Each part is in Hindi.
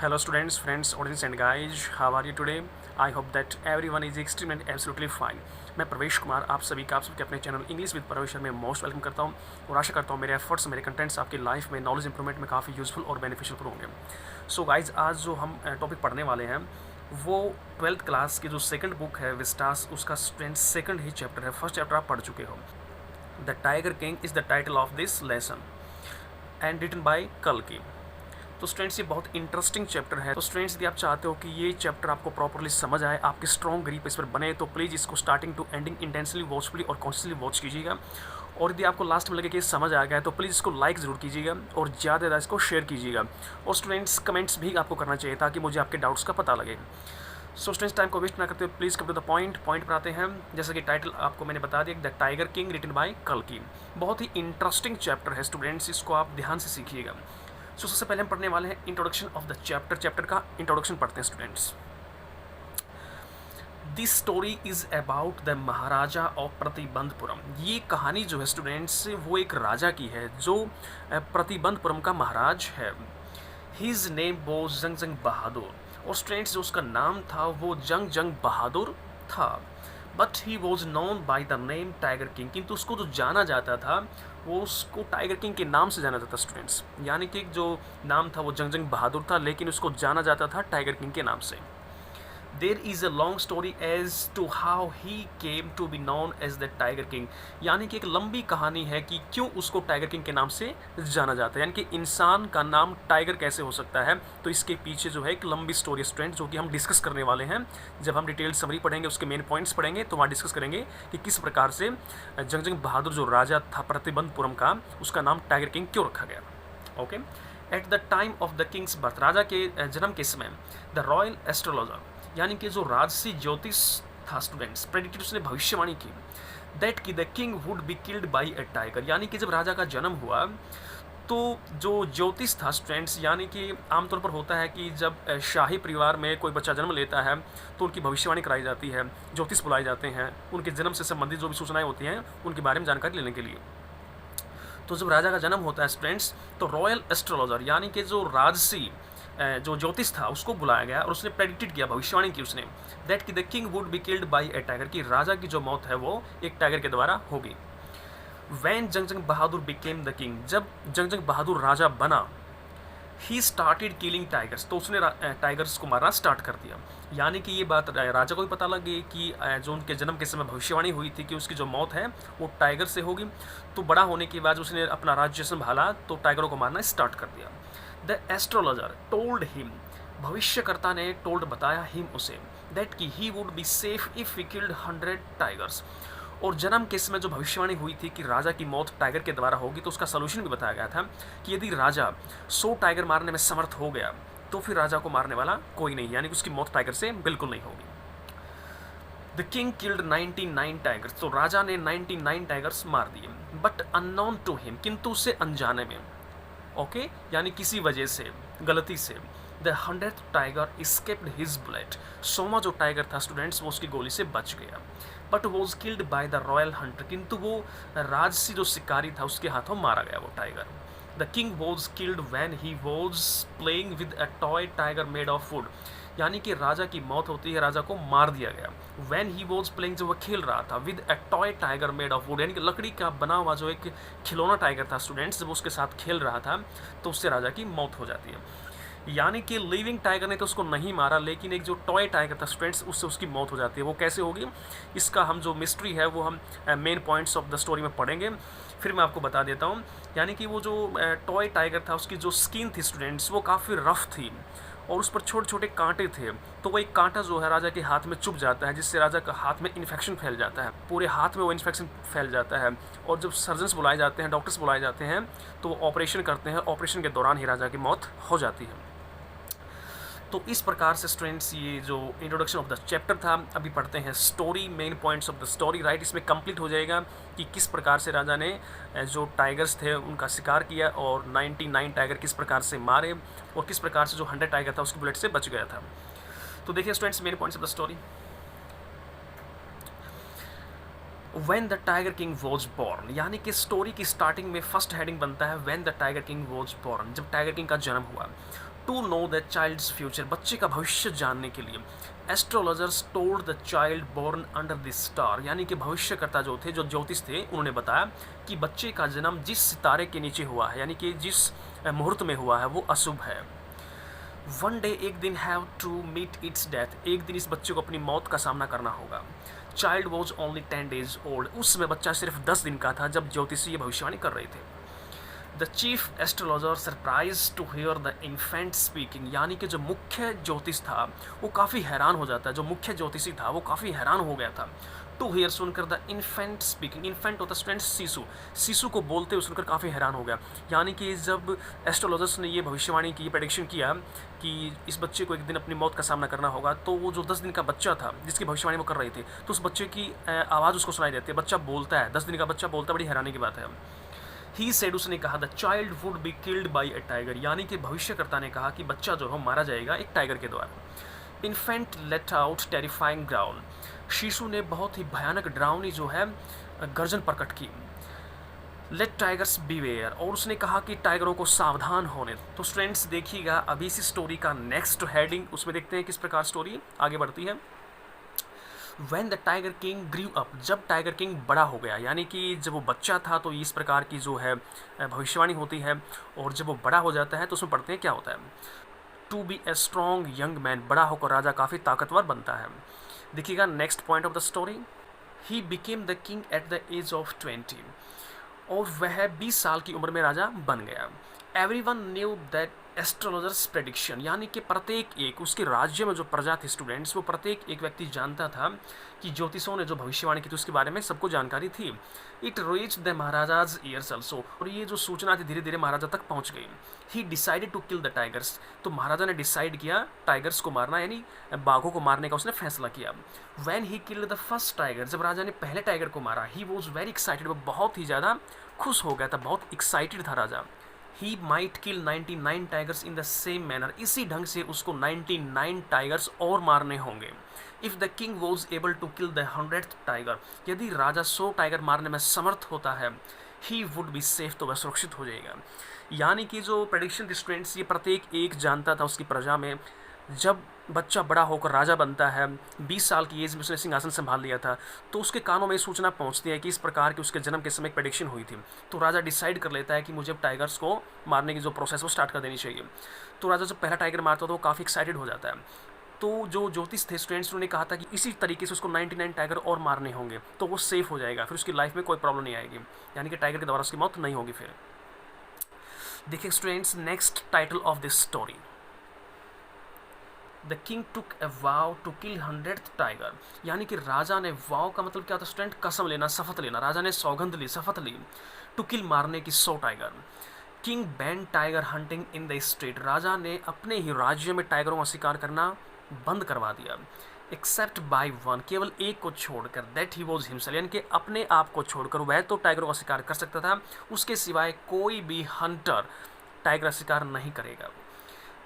Hello students, friends, audience and guys, how are you today? I hope that everyone is extremely and absolutely fine. मैं प्रवेश कुमार आप सभी का आप सबके अपने चैनल इंग्लिश विद प्रवेश में मोस्ट वेलकम करता हूं और आशा करता हूं मेरे एफर्ट्स मेरे कंटेंट्स आपकी लाइफ में नॉलेज इंप्रूवमेंट में काफ़ी यूजफुल और बेनिफिशियल होंगे। सो गाइज आज जो हम टॉपिक पढ़ने वाले हैं वो 12th क्लास की जो सेकंड बुक है विस्टास उसका स्टूडेंट सेकंड ही चैप्टर है। फर्स्ट चैप्टर आप पढ़ चुके हो। The tiger king is the title of this lesson and written by कल्कि। तो स्टूडेंट्स ये बहुत इंटरेस्टिंग चैप्टर है। तो स्टूडेंट्स यदि आप चाहते हो कि ये चैप्टर आपको प्रॉपरली समझ आए, आपके स्ट्रॉन्ग ग्रिप इस पर बने, तो प्लीज़ इसको स्टार्टिंग टू एंडिंग इंटेंसली वॉचफुली और कॉन्शियसली वॉच कीजिएगा। और यदि आपको लास्ट में लगे कि समझ आ गया है तो प्लीज़ इसको लाइक ज़रूर कीजिएगा और ज़्यादा ज़्यादा इसको शेयर कीजिएगा। और स्टूडेंट्स कमेंट्स भी आपको करना चाहिए ताकि मुझे आपके डाउट्स का पता लगे। सो स्टूडेंट्स टाइम को वेस्ट ना करते हुए please come to the point पर आते हैं। जैसे कि टाइटल आपको मैंने बता दिया, the tiger king written by कल्कि। बहुत ही इंटरेस्टिंग चैप्टर है स्टूडेंट्स, इसको आप ध्यान से सीखिएगा। सो सबसे पहले हम पढ़ने वाले हैं इंट्रोडक्शन ऑफ द चैप्टर का इंट्रोडक्शन पढ़ते हैं students. This story is about the Maharaja of Pratibandapuram. ये कहानी जो है स्टूडेंट्स वो एक राजा की है जो प्रतिबंधपुरम का महाराज है। हिज नेम वॉज जंग बहादुर। और स्टूडेंट्स जो उसका नाम था वो जंग बहादुर था। But he was known by the name tiger king. किंतु उसको जो जाना जाता था वो उसको टाइगर किंग के नाम से जाना जाता स्टूडेंट्स। यानी कि जो नाम था वो जंग बहादुर था, लेकिन उसको जाना जाता था टाइगर किंग के नाम से। There is a long story as to how he came to be known as the tiger king. यानी कि एक लंबी कहानी है कि क्यों उसको टाइगर किंग के नाम से जाना जाता है। यानी कि इंसान का नाम टाइगर कैसे हो सकता है, तो इसके पीछे जो है एक लंबी स्टोरी स्टूडेंट जो कि हम डिस्कस करने वाले हैं। जब हम डिटेल समरी पढ़ेंगे, उसके मेन पॉइंट्स पढ़ेंगे, तो वहाँ डिस्कस करेंगे कि किस प्रकार से जंग बहादुर जो राजा था प्रतिबंधपुरम का, उसका नाम टाइगर किंग क्यों रखा गया। Okay. At the time of the king's birth, राजा के जन्म के समय, द रॉयल एस्ट्रोलॉजर यानी कि जो राजसी ज्योतिष था स्टूडेंट्स, प्रेडिक्टेड, उसने भविष्यवाणी की दैट कि the king would be killed by A tiger. यानी कि जब राजा का जन्म हुआ तो जो ज्योतिष था स्टूडेंट्स, यानी कि आमतौर पर होता है कि जब शाही परिवार में कोई बच्चा जन्म लेता है तो उनकी भविष्यवाणी कराई जाती है, ज्योतिष बुलाए जाते हैं उनके जन्म से संबंधित जो भी सूचनाएं होती हैं उनके बारे में जानकारी लेने के लिए। तो जब राजा का जन्म होता है स्टूडेंट्स तो रॉयल एस्ट्रोलॉजर यानी कि जो राजसी जो ज्योतिष था उसको बुलाया गया और उसने प्रेडिक्टेड किया, भविष्यवाणी की उसने, दैट कि the king would be killed by A tiger, कि राजा की जो मौत है वो एक टाइगर के द्वारा होगी। वैन जंग बहादुर बिकेम द किंग, जब जंग बहादुर राजा बना, ही स्टार्टेड किलिंग टाइगर्स, तो उसने टाइगर्स को मारना स्टार्ट कर दिया। यानी कि ये बात राजा को भी पता लग गई कि जो उनके जन्म के समय भविष्यवाणी हुई थी कि उसकी जो मौत है वो टाइगर से होगी। तो बड़ा होने के बाद उसने अपना राज्य संभाला तो टाइगरों को मारना स्टार्ट कर दिया। द एस्ट्रोलॉजर टोल्ड हिम, भविष्यकर्ता ने टोल्ड बताया हिम उसे, दैट कि he would be safe if he killed 100 tigers. और जन्म के समय जो भविष्यवाणी हुई थी कि राजा की मौत टाइगर के द्वारा होगी, तो उसका सोल्यूशन भी बताया गया था कि यदि राजा 100 टाइगर मारने में समर्थ हो गया तो फिर राजा को मारने वाला कोई नहीं, यानी कि उसकी मौत टाइगर से बिल्कुल नहीं होगी। द किंग किल्ड 99 टाइगर्स, तो राजा ने 99 टाइगर्स मार दिए, बट अननोन टू हिम, किंतु उसे अनजाने में, ओके, यानी किसी वजह से, गलती से, the 100th tiger escaped his bullet, 100वां जो टाइगर था स्टूडेंट्स वो उसकी गोली से बच गया, but was killed by the royal Hunter, किंतु वो राजसी जो शिकारी था उसके हाथों मारा गया वो tiger. The king was killed when he was playing with a toy tiger made of would, यानी कि राजा की मौत होती है, राजा को मार दिया गया। वैन ही वॉज प्लेइंग, जब वह खेल रहा था, with a toy tiger made of would, यानी कि लकड़ी का बना हुआ जो एक खिलौना टाइगर था स्टूडेंट्स, जब उसके साथ खेल रहा था तो उससे राजा की मौत हो जाती है। यानी कि लिविंग टाइगर ने तो उसको नहीं मारा, लेकिन एक जो टॉय टाइगर था स्टूडेंट्स उससे उसकी मौत हो जाती है। वो कैसे होगी, इसका हम जो मिस्ट्री है वो हम main points of the story में पढ़ेंगे, फिर मैं आपको बता देता हूँ। यानी कि वो जो टॉय टाइगर था उसकी जो स्किन थी स्टूडेंट्स वो काफ़ी रफ थी और उस पर छोटे छोटे कांटे थे, तो वो एक कांटा जो है राजा के हाथ में चुभ जाता है, जिससे राजा का हाथ में इन्फेक्शन फैल जाता है, पूरे हाथ में वो इन्फेक्शन फैल जाता है। और जब सर्जन्स बुलाए जाते हैं, डॉक्टर्स बुलाए जाते हैं, तो वो ऑपरेशन करते हैं, ऑपरेशन के दौरान ही राजा की मौत हो जाती है। तो इस प्रकार से स्टूडेंट्स ये जो इंट्रोडक्शन ऑफ द चैप्टर था, अभी पढ़ते हैं story, main points of the story, right. इसमें कंप्लीट हो जाएगा कि किस प्रकार से राजा ने जो टाइगर्स थे उनका शिकार किया और 99 टाइगर किस प्रकार से मारे और किस प्रकार से जो 100 टाइगर था उसकी बुलेट से बच गया था। तो देखिए students main points of the story. When the tiger king was born, यानी कि स्टोरी की स्टार्टिंग में फर्स्ट हेडिंग बनता है when the tiger king was born, जब टाइगर किंग का जन्म हुआ। To know the child's future, बच्चे का भविष्य जानने के लिए astrologers told the child born under this star, यानी कि भविष्यकर्ता जो थे, जो ज्योतिष थे, उन्होंने बताया कि बच्चे का जन्म जिस सितारे के नीचे हुआ है, यानी कि जिस मुहूर्त में हुआ है, वो अशुभ है। वन डे, एक दिन, have to meet its death, एक दिन इस बच्चे को अपनी मौत का सामना करना होगा। Child was only 10 days old, उस समय बच्चा सिर्फ 10 दिन का था जब ज्योतिषी ये भविष्यवाणी कर रहे थे। The chief astrologer surprise to hear the infant speaking, यानी कि जो मुख्य ज्योतिष था वो काफ़ी हैरान हो जाता है, जो मुख्य ज्योतिषी था वो काफ़ी हैरान हो गया था। टू हियर सुनकर द इन्फेंट स्पीकिंग, इन्फेंट होता स्टूडेंट शिशु, शिशु को बोलते हुए सुनकर काफ़ी हैरान हो गया। यानी कि जब एस्ट्रोलॉजर्स ने ये भविष्यवाणी की, ये प्रेडिक्शन किया कि इस बच्चे को एक दिन अपनी मौत का सामना करना होगा, तो वो जो 10 दिन का बच्चा था जिसकी भविष्यवाणी वो कर रहे थे, तो उस बच्चे की आवाज़ उसको सुनाई देती है, बच्चा बोलता है, 10 दिन का बच्चा बोलता है, बड़ी हैरानी की बात है। ही सेड, उसने कहा the child would be killed by A tiger, यानी कि भविष्यकर्ता ने कहा कि बच्चा जो है मारा जाएगा एक टाइगर के द्वारा। Infant let out terrifying growl, शिशु ने बहुत ही भयानक डरावनी जो है गर्जन प्रकट की। लेट टाइगर्स बीवेयर, और उसने कहा कि टाइगरों को सावधान होने। तो स्टूडेंट्स देखिएगा अभी इस स्टोरी का नेक्स्ट हेडिंग, उसमें देखते हैं किस प्रकार स्टोरी आगे बढ़ती है। When the tiger king grew up, जब टाइगर किंग बड़ा हो गया, यानी कि जब वो बच्चा था तो इस प्रकार की जो है भविष्यवाणी होती है, और जब वो बड़ा हो जाता है तो उसमें पढ़ते हैं क्या होता है। To be a strong young man, बड़ा होकर राजा काफ़ी ताकतवर बनता है। देखिएगा next point of the story. He became the king at the age of 20, और वह 20 साल की उम्र में राजा बन गया। Everyone knew that astrologers prediction, यानी कि प्रत्येक एक, उसके राज्य में जो प्रजा थी स्टूडेंट्स, वो प्रत्येक एक व्यक्ति जानता था कि ज्योतिषों ने जो भविष्यवाणी की थी उसके बारे में सबको जानकारी थी। It reach the maharaja's ears also, और ये जो सूचना थी धीरे धीरे महाराजा तक पहुंच गई। He decided to kill the tigers, तो महाराजा ने डिसाइड किया टाइगर्स को मारना, यानी बाघों को मारने का उसने फैसला किया। When he killed the first tiger, जब राजा ने पहले टाइगर को मारा, ही वॉज वेरी एक्साइटेड, वो बहुत ही ज़्यादा खुश हो गया था, बहुत एक्साइटेड था राजा। He might kill 99 tigers in the same manner, इसी ढंग से उसको 99 टाइगर्स और मारने होंगे। If the king was able to kill the 100th tiger, यदि राजा 100 टाइगर मारने में समर्थ होता है, ही वुड बी सेफ, तो वह सुरक्षित हो जाएगा। यानी कि जो प्रेडिक्शन स्टूडेंट्स, ये प्रत्येक एक जानता था उसकी प्रजा में। जब बच्चा बड़ा होकर राजा बनता है, 20 साल की एज में उसने सिंहासन संभाल लिया था, तो उसके कानों में सूचना पहुंचती है कि इस प्रकार की उसके जन्म के समय एक प्रेडिक्शन हुई थी। तो राजा डिसाइड कर लेता है कि मुझे अब टाइगर्स को मारने की जो प्रोसेस वो स्टार्ट कर देनी चाहिए। तो राजा जब पहला टाइगर मारता है तो वो काफ़ी एक्साइटेड हो जाता है। तो जो ज्योतिष थे स्टूडेंट्स, उन्होंने कहा था कि इसी तरीके से उसको 99 टाइगर और मारने होंगे तो वो सेफ हो जाएगा, फिर उसकी लाइफ में कोई प्रॉब्लम नहीं आएगी, यानी कि टाइगर के द्वारा उसकी मौत नहीं होगी। फिर देखिए students next title of this story. The king took a vow to kill 100th tiger, यानी कि राजा ने, वाव का मतलब क्या होता है स्टूडेंट, कसम लेना, शपथ लेना। राजा ने सौगंध ली, शपथ ली, टू किल मारने की 100 tiger. King ban tiger hunting in the state, राजा ने अपने ही राज्य में टाइगरों का शिकार करना बंद करवा दिया। एक्सेप्ट बाय वन, केवल एक को छोड़कर, दैट ही वॉज हिमसेल्फ, यानी कि अपने आप को छोड़कर, वह तो टाइगरों का शिकार कर सकता था, उसके सिवाय कोई भी हंटर टाइगर का शिकार नहीं करेगा।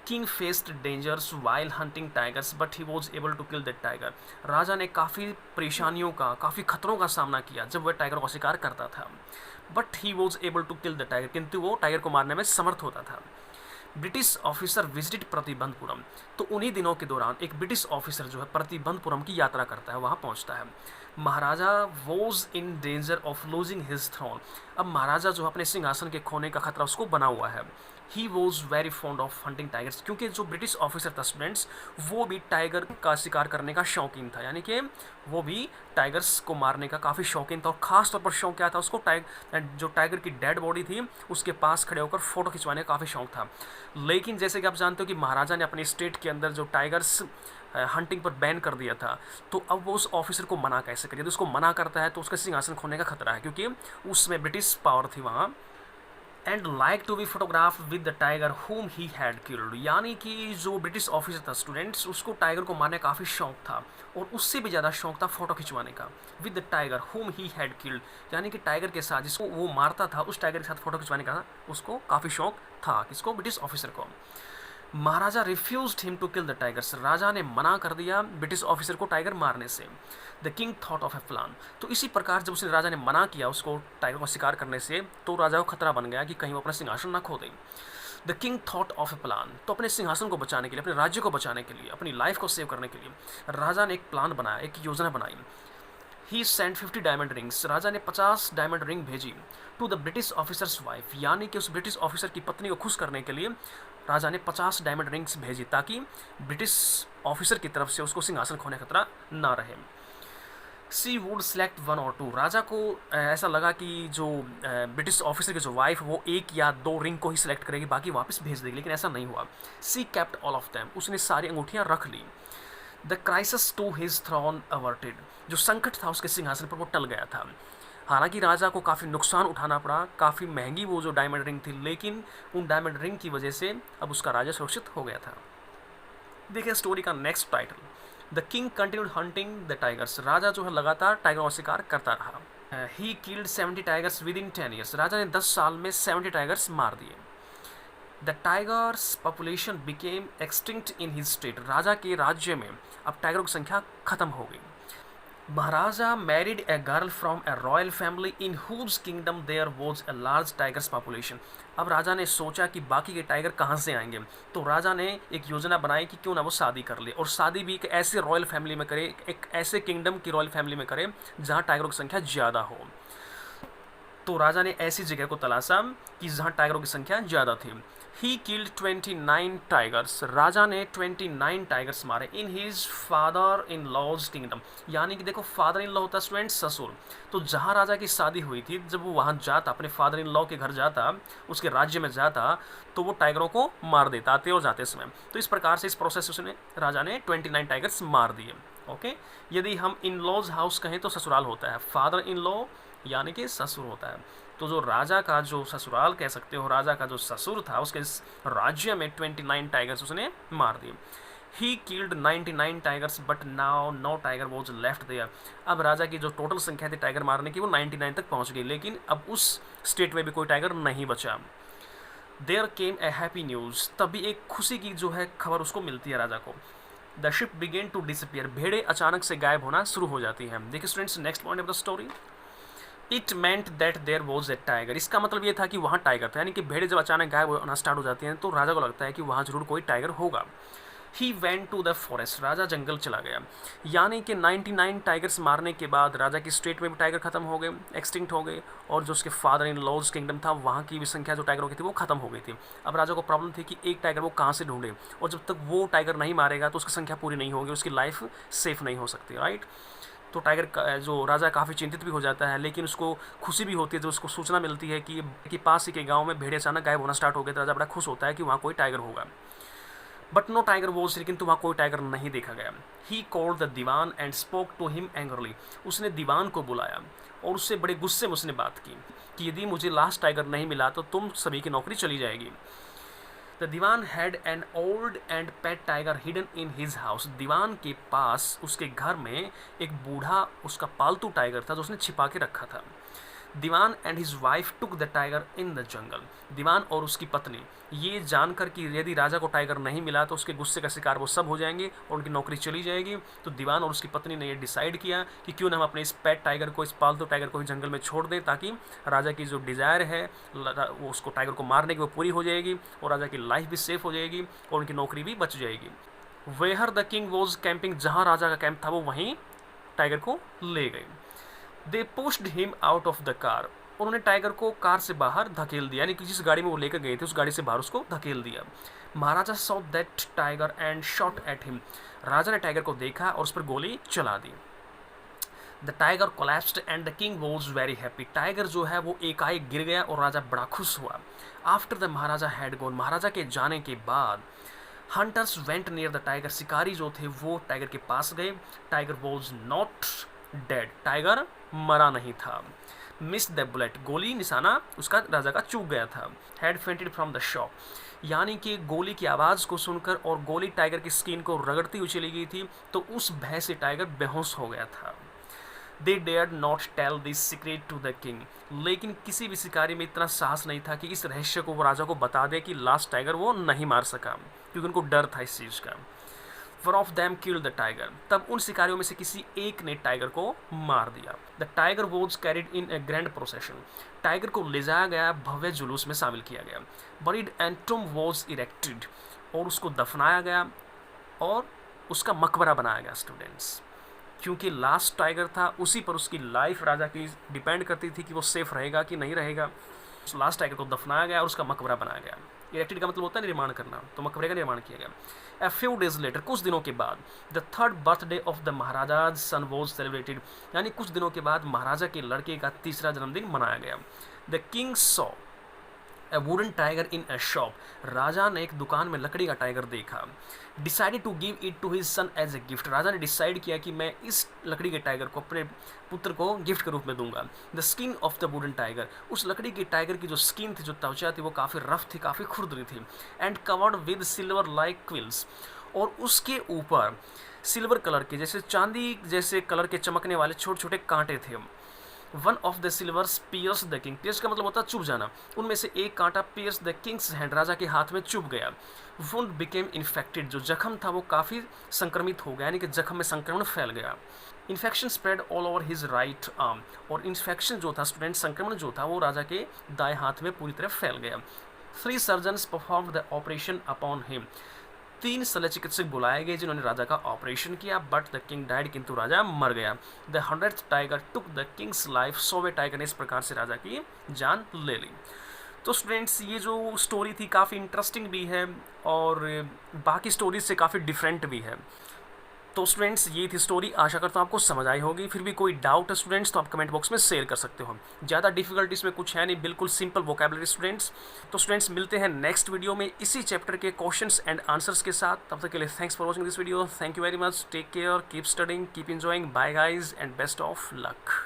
King faced dangers while hunting tigers but he was able to kill that tiger, राजा ने काफ़ी परेशानियों का, काफ़ी खतरों का सामना किया जब वह टाइगर का शिकार करता था, but he was able to kill the tiger, किंतु वो टाइगर को मारने में समर्थ होता था। ब्रिटिश ऑफिसर विजिटेड प्रतिबंधपुरम, तो उन्हीं दिनों के दौरान एक ब्रिटिश ऑफिसर जो है प्रतिबंधपुरम की यात्रा करता है, वहाँ पहुँचता है। Maharaja was in danger of losing his throne, अब महाराजा जो अपने सिंहासन के खोने का खतरा उसको बना हुआ है। He was very fond of hunting tigers, क्योंकि जो ब्रिटिश ऑफिसर था स्टूडेंट्स, वो भी टाइगर का शिकार करने का शौकीन था, यानी कि वो भी टाइगर्स को मारने का काफ़ी शौकीन था। और ख़ास तौर पर शौक क्या था उसको, जो टाइगर की डेड बॉडी थी उसके पास खड़े होकर फ़ोटो खिंचवाने का काफ़ी शौक था। लेकिन जैसे कि आप जानते हो कि महाराजा ने अपने स्टेट के अंदर जो टाइगर्स हंटिंग पर बैन कर दिया था, तो अब वो उस ऑफिसर को मना कैसे करिए, तो उसको मना करता है तो उसका सिंहासन खोने का खतरा है, क्योंकि उसमें ब्रिटिश पावर थी वहाँ। And like to be photograph with the tiger whom he had killed, यानी कि जो ब्रिटिश ऑफिसर था स्टूडेंट्स, उसको टाइगर को मारने का काफ़ी शौक था, और उससे भी ज़्यादा शौक था फ़ोटो खिंचवाने का। With the tiger whom he had killed, यानी कि टाइगर के साथ जिसको वो मारता था, उस टाइगर के साथ फ़ोटो खिंचवाने का उसको काफ़ी शौक था, किसको, ब्रिटिश ऑफिसर को। Maharaja refused him to kill the tigers, राजा ने मना कर दिया ब्रिटिश ऑफिसर को टाइगर मारने से। The king thought of a plan, तो इसी प्रकार जब उसने, राजा ने मना किया उसको टाइगर को शिकार करने से, तो राजा को खतरा बन गया कि कहीं वो अपना सिंहासन ना खो दे। The king thought of a plan. तो अपने सिंहासन को बचाने के लिए, अपने राज्य को बचाने के लिए, अपनी लाइफ को सेव करने के लिए राजा ने एक प्लान बनाया, एक योजना बनाई। He sent 50 diamond rings. राजा ने 50 डायमंड रिंग भेजी to the British officer's wife, यानी कि उस ब्रिटिश ऑफिसर की पत्नी को खुश करने के लिए राजा ने 50 डायमंड रिंग्स भेजी, ताकि ब्रिटिश ऑफिसर की तरफ से उसको सिंहासन खोने का खतरा ना रहे। सी वुड सेलेक्ट 1 और 2। राजा को ऐसा लगा कि जो ब्रिटिश ऑफिसर की जो वाइफ वो 1 या 2 रिंग को ही सिलेक्ट करेगी, बाकी वापस भेज देगी, लेकिन ऐसा नहीं हुआ। She kept all of them. उसने सारी अंगूठियाँ रख ली। The crisis to his throne averted. जो संकट था उसके सिंहासन पर वो टल गया था। हालांकि राजा को काफ़ी नुकसान उठाना पड़ा, काफ़ी महंगी वो जो डायमंड रिंग थी, लेकिन उन डायमंड रिंग की वजह से अब उसका राजा सुरक्षित हो गया था। देखिए स्टोरी का next title, the king continued hunting the tigers. राजा जो है लगातार टाइगरों का शिकार करता रहा। He killed 70 tigers within 10 years. राजा ने 10 साल में 70 टाइगर्स मार दिए। The tigers population became extinct in his state. राजा के राज्य में अब टाइगरों की संख्या खत्म हो गई। Maharaja married a girl from a royal family in whose kingdom there was a large tigers population. अब राजा ने सोचा कि बाकी के टाइगर कहाँ से आएंगे, तो राजा ने एक योजना बनाई कि क्यों ना वो शादी कर ले, और शादी भी एक ऐसे रॉयल फैमिली में करे, एक ऐसे किंगडम की रॉयल फैमिली में करे जहाँ टाइगरों की संख्या ज़्यादा हो। तो राजा ने ऐसी जगह को तलाशा कि जहाँ टाइगरों की संख्या ज़्यादा थी। He killed 29 tigers. राजा ने 29 टाइगर्स मारे in his father in law's kingdom, यानी कि देखो फादर इन लॉ होता स्टूडेंट ससुर। तो जहाँ राजा की शादी हुई थी, जब वो वहाँ जाता, अपने फादर इन लॉ के घर जाता, उसके राज्य में जाता, तो वो टाइगरों को मार देता आते और जाते समय। तो इस प्रकार से इस प्रोसेस उसने राजा ने 29 टाइगर्स मार दिए। ओके, यदि हम इन लॉज हाउस कहें तो ससुराल होता है, फादर इन लॉ यानी कि ससुर होता है। तो जो राजा का जो ससुराल कह सकते हो, राजा का जो ससुर था, उसके राज्य में 29 टाइगर्स उसने मार दिए। He killed 99 tigers but now no tiger was left there. अब राजा की जो टोटल संख्या थी टाइगर मारने की वो 99 तक पहुंच गई, लेकिन अब उस स्टेट में भी कोई टाइगर नहीं बचा। There came a happy news. तभी एक खुशी की जो है खबर उसको मिलती है राजा को। The sheep began to disappear. भेड़े अचानक से गायब होना शुरू हो जाती हैं। देखिए students, next point of the story, it meant that there was a tiger. इसका मतलब ये था कि वहाँ टाइगर था, यानी कि भेड़े जब अचानक गायब होना स्टार्ट हो जाती हैं तो राजा को लगता है कि वहाँ जरूर कोई टाइगर होगा। He went to the forest. राजा जंगल चला गया, यानी कि 99 टाइगर्स मारने के बाद राजा की स्टेट में भी टाइगर खत्म हो गए, एक्सटिंक्ट हो गए, और जो उसके फादर इन लॉज किंगडम था वहाँ की भी संख्या जो टाइगरों की थी वो खत्म हो गई थी। अब राजा को प्रॉब्लम थी कि एक टाइगर वो कहाँ से ढूंढे, और जब तक वो टाइगर नहीं मारेगा तो उसकी संख्या पूरी नहीं होगी, उसकी लाइफ सेफ नहीं हो सकती, राइट। तो टाइगर जो राजा काफ़ी चिंतित भी हो जाता है, लेकिन उसको खुशी भी होती है जब उसको सूचना मिलती है कि पास ही के गांव में भेड़े अचानक गायब होना स्टार्ट हो गए। तो राजा बड़ा खुश होता है कि वहाँ कोई टाइगर होगा। बट नो टाइगर वॉज, लेकिन तो वहाँ कोई टाइगर नहीं देखा गया। He called the dewan and spoke to him angrily. उसने दीवान को बुलाया और उससे बड़े गुस्से में उसने बात की कि यदि मुझे लास्ट टाइगर नहीं मिला तो तुम सभी की नौकरी चली जाएगी। The dewan had an old and pet tiger hidden in his house. दीवान के पास उसके घर में एक बूढ़ा उसका पालतू टाइगर था जो उसने छिपा के रखा था। Dewan and his wife took the tiger in the jungle. दीवान और उसकी पत्नी ये जानकर कि यदि राजा को टाइगर नहीं मिला तो उसके गुस्से का शिकार वो सब हो जाएंगे और उनकी नौकरी चली जाएगी, तो दीवान और उसकी पत्नी ने ये डिसाइड किया कि क्यों ना हम अपने इस पेट टाइगर को, इस पालतू टाइगर को ही जंगल में छोड़ दें, ताकि राजा की जो डिज़ायर है वो उसको टाइगर को मारने की वो पूरी हो जाएगी और राजा की लाइफ भी सेफ हो जाएगी और उनकी नौकरी भी बच जाएगी। Where the king was camping, जहाँ राजा का कैंप था वो वहीं टाइगर को ले गए। They pushed him out of the car. उन्होंने टाइगर को कार से बाहर धकेल दिया, यानी कि जिस गाड़ी में वो लेकर गए थे उस गाड़ी से बाहर उसको धकेल दिया। Maharaja saw that tiger and shot at him. राजा ने टाइगर को देखा और उस पर गोली चला दी। The tiger collapsed and the king was very happy. Tiger जो है वो एकाएक गिर गया और राजा बड़ा खुश हुआ। After the maharaja had gone, महाराजा के जाने के बाद hunters went near the tiger. शिकारी जो थे वो टाइगर के पास गए। Tiger was not dead, tiger मरा नहीं था। मिस द बुलेट, गोली निशाना उसका राजा का चूक गया था। Had fainted from the shock, यानी कि गोली की आवाज़ को सुनकर और गोली टाइगर की स्किन को रगड़ती हुई चली गई थी, तो उस भय से टाइगर बेहोश हो गया था। They dared not tell this secret to the king, लेकिन किसी भी शिकारी में इतना साहस नहीं था कि इस रहस्य को वो राजा को बता दे कि लास्ट टाइगर वो नहीं मार सका, क्योंकि उनको डर था इस चीज़ का। One of them killed the tiger, तब उन शिकारियों में से किसी एक ने टाइगर को मार दिया। The tiger was carried in a grand procession, tiger को ले जाया गया, भव्य जुलूस में शामिल किया गया। बरीड एंड टुम वॉज इरेक्टेड, और उसको दफनाया गया और उसका मकबरा बनाया गया स्टूडेंट्स, क्योंकि लास्ट टाइगर था, उसी पर उसकी लाइफ राजा की डिपेंड करती थी कि वो सेफ रहेगा कि नहीं रहेगा। लास्ट टाइगर को दफनाया गया और उसका मकबरा बनाया गया। इरेक्टेड का मतलब होता है निर्माण करना, तो मकबरे का निर्माण किया गया। ए फ्यू डेज लेटर, कुछ दिनों के बाद, the third birthday of the maharaja's son was celebrated, यानी कुछ दिनों के बाद महाराजा के लड़के का तीसरा जन्मदिन मनाया गया। The king saw a wooden tiger in a shop, राजा ने एक दुकान में लकड़ी का टाइगर देखा। Decided to give it to his son as a gift, राजा ने डिसाइड किया कि मैं इस लकड़ी के टाइगर को अपने पुत्र को गिफ्ट के रूप में दूंगा। The skin of the wooden tiger, उस लकड़ी के टाइगर की जो स्किन थी, जो त्वचा थी, वो काफ़ी रफ थी, काफ़ी खुरदरी थी। And covered with silver like quills, और उसके ऊपर सिल्वर कलर के, जैसे चांदी जैसे कलर के चमकने वाले छोटे छोटे कांटे थे। One of the slivers pierce the king, pierce का मतलब होता है चुभ जाना, उनमें से एक कांटा पियर्स द किंग्स हैंड, राजा के हाथ में चुभ गया। वुंड बिकेम इन्फेक्टेड, जो जख्म था वो काफ़ी संक्रमित हो गया, यानी कि जख्म में संक्रमण फैल गया। Infection spread all over his right arm, और इन्फेक्शन जो था स्टूडेंट, संक्रमण जो था वो राजा के दाएं हाथ में पूरी तरह फैल गया। 3 surgeons perform the operation upon him, 3 शल्य चिकित्सक बुलाए गए जिन्होंने राजा का ऑपरेशन किया, बट द किंग डाइड, किंतु राजा मर गया। The 100th tiger took the king's life, 100वें टाइगर ने इस प्रकार से राजा की जान ले ली। तो स्टूडेंट्स ये जो स्टोरी थी काफ़ी इंटरेस्टिंग भी है और बाकी स्टोरीज से काफ़ी डिफरेंट भी है। तो स्टूडेंट्स ये थी स्टोरी, आशा करता हूँ आपको समझ आई होगी। फिर भी कोई डाउट है स्टूडेंट्स तो आप कमेंट बॉक्स में शेयर कर सकते हो। ज़्यादा डिफिकल्टी इसमें कुछ है नहीं, बिल्कुल सिंपल वोकैबुलरी स्टूडेंट्स। तो स्टूडेंट्स मिलते हैं नेक्स्ट वीडियो में इसी चैप्टर के क्वेश्चंस एंड आंसर्स के साथ। तब तक के लिए thanks for watching this video. Thank you very much, take care, keep studying, keep enjoying, bye guys and best of luck.